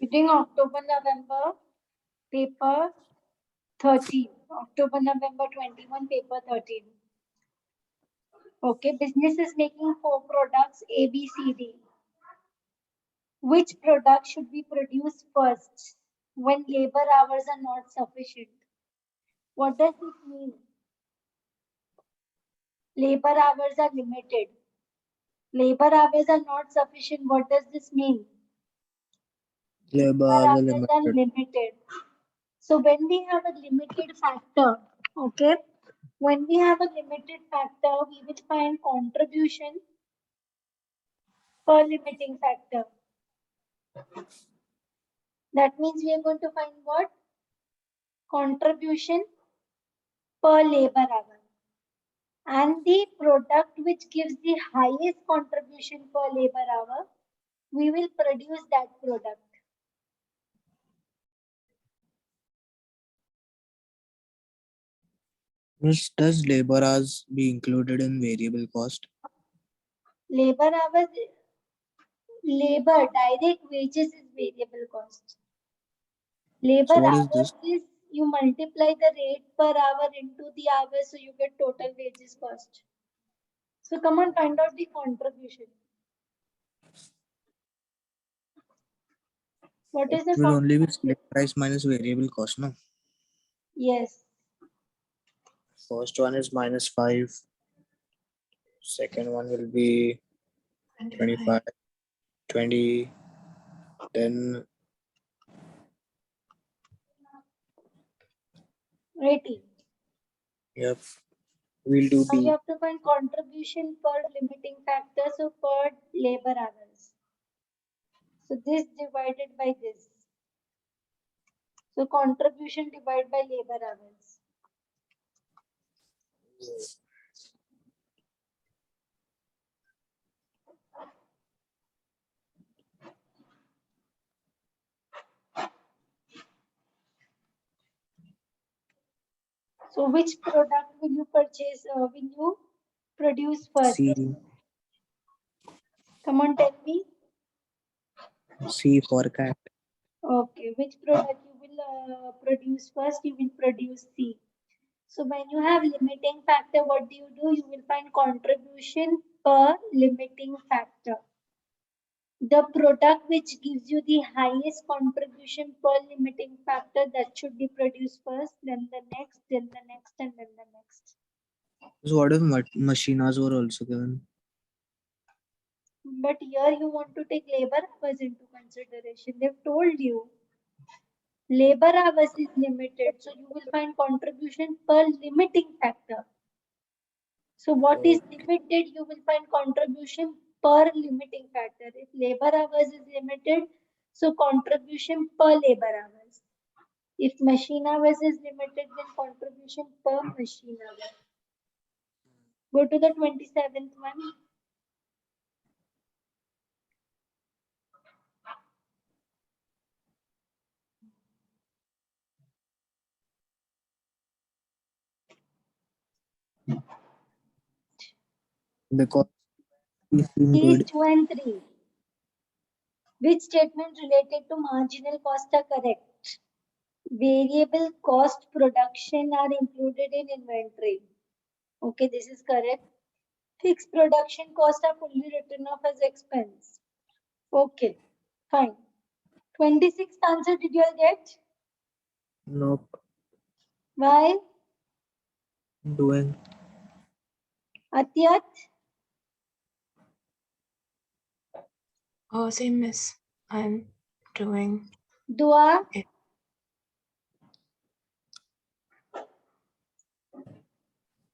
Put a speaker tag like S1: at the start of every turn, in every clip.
S1: We're doing October, November, paper 13. October, November 21, paper 13. Okay, business is making 4 products A, B, C, D. Which product should be produced first when labor hours are not sufficient? What does it mean? Labor hours are limited. Labor hours are not sufficient. What does this mean?
S2: Labor
S1: Hours
S2: hours
S1: are
S2: are limited.
S1: limited. So when we have a limited factor, okay, when we have a limited factor, we will find contribution per limiting factor. That means we are going to find what? Contribution per labor hour. And the product which gives the highest contribution per labor hour, we will produce that product.
S2: Miss, does labor hours be included in variable cost?
S1: Labor hours, labor, direct wages is variable cost. Labor
S2: So what is
S1: hours
S2: this?
S1: is you multiply the rate per hour into the hours, so you get total wages cost. So come on, find out the contribution. What is the
S2: It will only be
S1: contribution?
S2: select price minus variable cost, no?
S1: Yes.
S2: First one is -5. Second one will be 25, 20. Then
S1: 80.
S2: yep, we'll do
S1: Now you
S2: B.
S1: have to find contribution per limiting factor, so per labor hours. So this divided by this. So contribution divided by labor hours. So which product will you purchase, will you produce first?
S2: C.
S1: Come on, tell me.
S2: C for cat.
S1: Okay, which product you will produce first? You will produce C. So when you have limiting factor, what do? You will find contribution per limiting factor. The product which gives you the highest contribution per limiting factor, that should be produced first, then the next, then the next, and then the next.
S2: So what if machinas were also given?
S1: But here you want to take labor hours into consideration. They've told you labor hours is limited, so you will find contribution per limiting factor. So what is limited, you will find contribution per limiting factor. If labor hours is limited, so contribution per labor hours. If machine hours is limited, then contribution per machine hour. Go to the 27th one.
S2: Because we seem
S1: Keys
S2: good.
S1: 2 and 3. Which statement related to marginal cost are correct? Variable cost production are included in inventory. Okay, this is correct. Fixed production costs are fully written off as expense. Okay, fine. 26th answer did you all get?
S2: Nope.
S1: Why?
S2: Doing.
S1: Atyat?
S3: Oh, same miss. I'm doing
S1: Dua?
S3: it.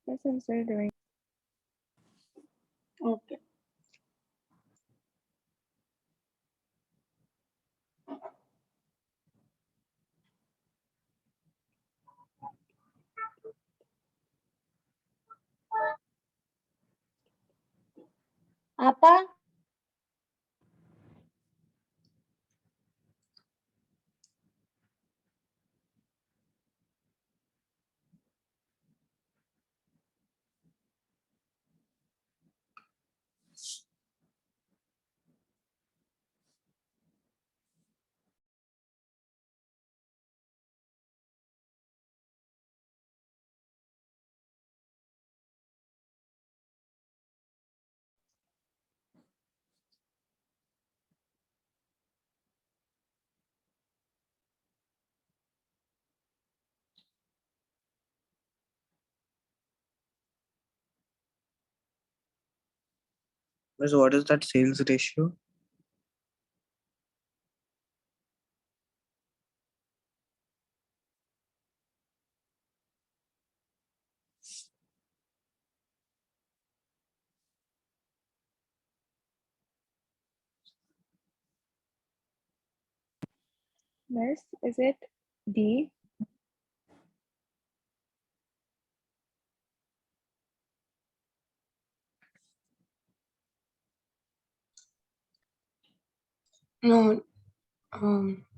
S4: Yes, I'm still doing.
S1: Okay. Apa?
S2: Miss, what is that sales ratio?
S4: Miss, is it D?
S3: No,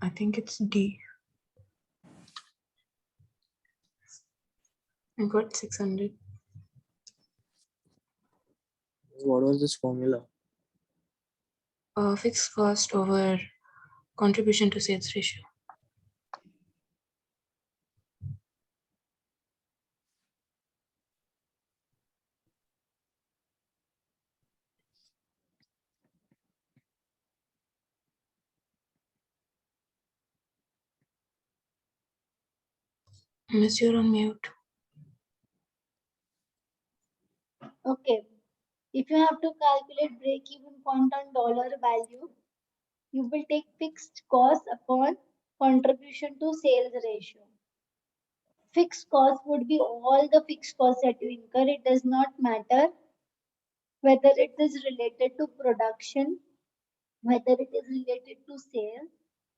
S3: I think it's D. I got 600.
S2: What was this formula?
S3: Fixed cost over contribution to sales ratio. Miss, you're on mute.
S1: Okay. If you have to calculate break-even point on dollar value, you will take fixed cost upon contribution to sales ratio. Fixed cost would be all the fixed costs that you incur. It does not matter whether it is related to production, whether it is related to sales.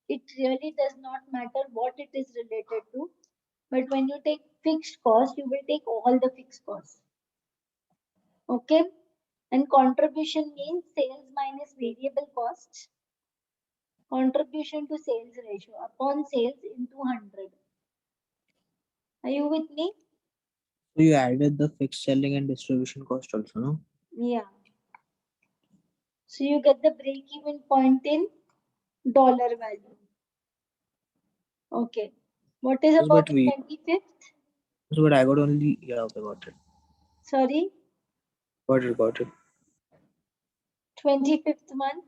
S1: It really does not matter what it is related to. But when you take fixed cost, you will take all the fixed costs. Okay? And contribution means sales minus variable costs. Contribution to sales ratio upon sales into 100. Are you with me?
S2: So you added the fixed selling and distribution cost also, no?
S1: Yeah. So you get the break-even point in dollar value. Okay. What is
S2: Yes,
S1: about
S2: but
S1: the
S2: we
S1: 25th?
S2: so but I got only okay, got it.
S1: Sorry,
S2: Got it.
S1: 25th one.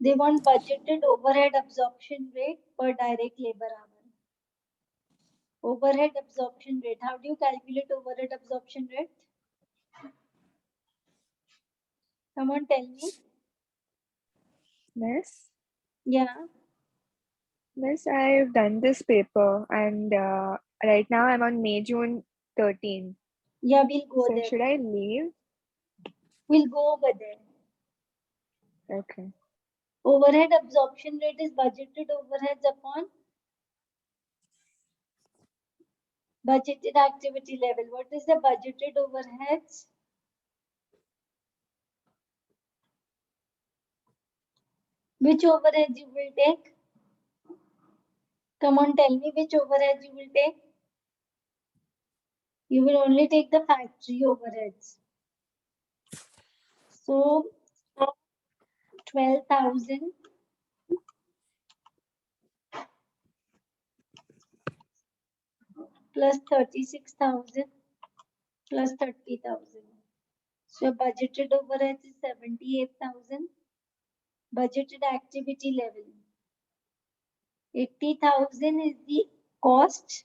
S1: They want budgeted overhead absorption rate per direct labor hour. Overhead absorption rate. How do you calculate overhead absorption rate? Come on, tell me.
S4: Miss?
S1: Yeah.
S4: Miss, I've done this paper and right now I'm on May, June 13.
S1: Yeah, we'll go
S4: So
S1: there.
S4: should I leave?
S1: We'll go over there.
S4: Okay.
S1: Overhead absorption rate is budgeted overheads upon budgeted activity level. What is the budgeted overheads? Which overheads you will take? Come on, tell me which overheads you will take. You will only take the factory overheads. So 12,000 plus 36,000 plus 30,000. So budgeted overheads is 78,000. Budgeted activity level 80,000 is the cost.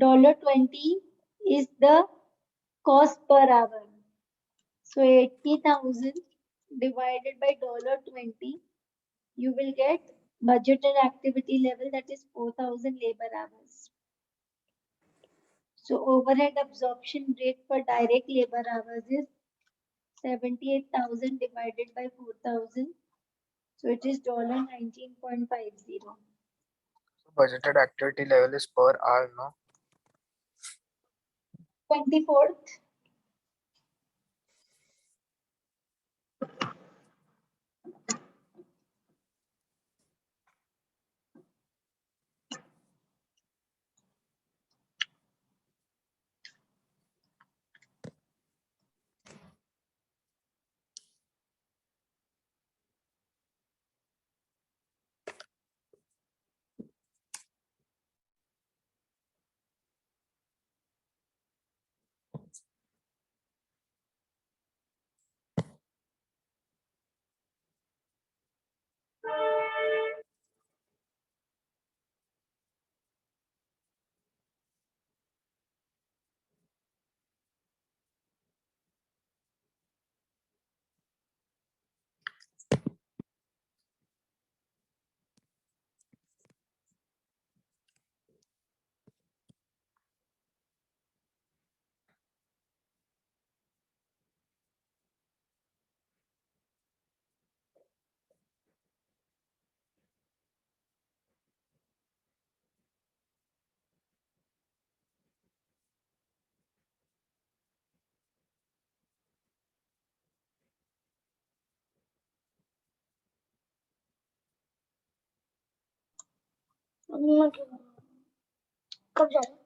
S1: $20 is the cost per hour. So 80,000 divided by $20, you will get budgeted activity level, that is 4,000 labor hours. So overhead absorption rate per direct labor hours is 78,000 divided by 4,000. So it is $19.50.
S2: So budgeted activity level is per hour, no?
S1: 24th. कब जा रहे हो?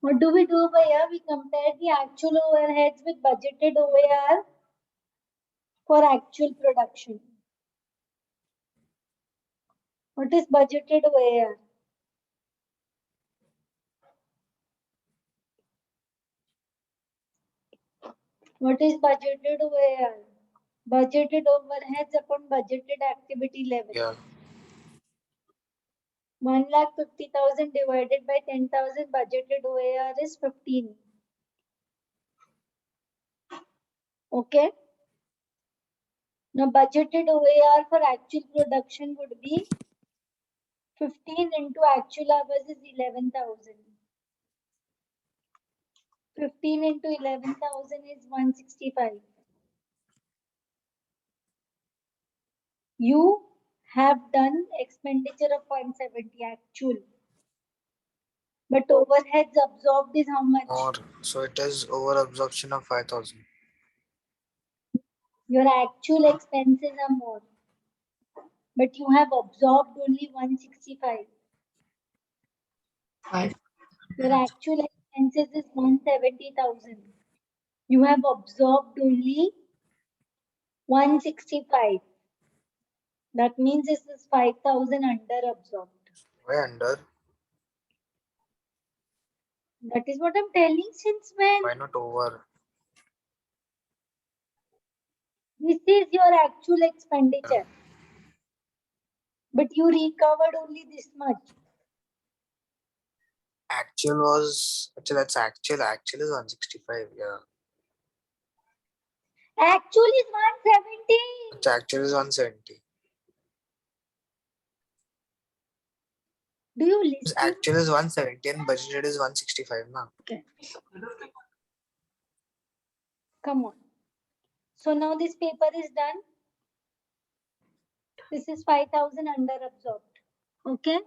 S1: What do we do over here? We compare the actual overheads with budgeted OAR for actual production. What is budgeted OAR? What is budgeted OAR? Budgeted overheads upon budgeted activity level.
S2: Yeah.
S1: 1,50,000 divided by 10,000 budgeted OAR is 15. Okay. Now budgeted OAR for actual production would be 15 into actual hours is 11,000. 15 into 11,000 is 165. You have done expenditure of 170 actual. But overheads absorbed is how much?
S2: More. So it is over absorption of 5,000.
S1: Your actual expenses are more. But you have absorbed only 165.
S3: 5.
S1: Your actual expenses is 170,000. You have absorbed only 165. That means this is 5,000 under absorbed.
S2: Why under?
S1: That is what I'm telling since when?
S2: Why not over?
S1: This is your actual expenditure. But you recovered only this much.
S2: Actual was actually that's actual. Actual is 165. Yeah.
S1: Actual is 170.
S2: Its actual is 170.
S1: Do you
S2: Its
S1: listen?
S2: actual is 170 and budgeted is 165 now.
S1: Okay. Come on. So now this paper is done. This is 5,000 under absorbed. Okay.